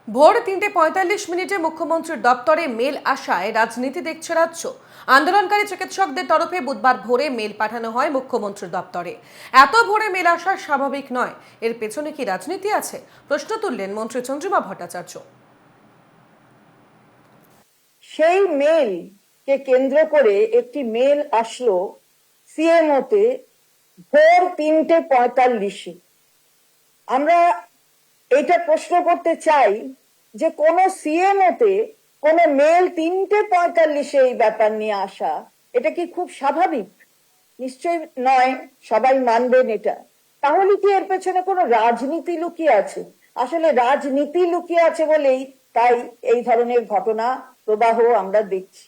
ভোর 3:45 মুখ্যমন্ত্রীর দপ্তরে মেল আসায় রাজনীতি দেখছে রাজ্য। আন্দোলনকারী চিকিৎসকদের তরফে বুধবার ভোরে মেল পাঠানো হয় মুখ্যমন্ত্রীর দপ্তরে। এত ভোরে মেল আসা স্বাভাবিক নয়, এর পেছনে কি রাজনীতি আছে? প্রশ্ন তুললেন মন্ত্রী চন্দ্রিমা ভট্টাচার্য। সেই মেল কে কেন্দ্র করে একটি মেল আসলো সিএমওতে ভোর 3:45। আমরা এটা প্রশ্ন করতে চাই যে কোন সিএমওতে কোন মেল 3:45 এই ব্যাপার নিয়ে আসা, এটা কি খুব স্বাভাবিক? নিশ্চয়ই নয়, সবাই মানবেন এটা। তাহলে কি এর পেছনে কোনো রাজনীতি লুকিয়ে আছে? আসলে রাজনীতি লুকিয়ে আছে বলেই তাই এই ধরনের ঘটনা প্রবাহ আমরা দেখছি।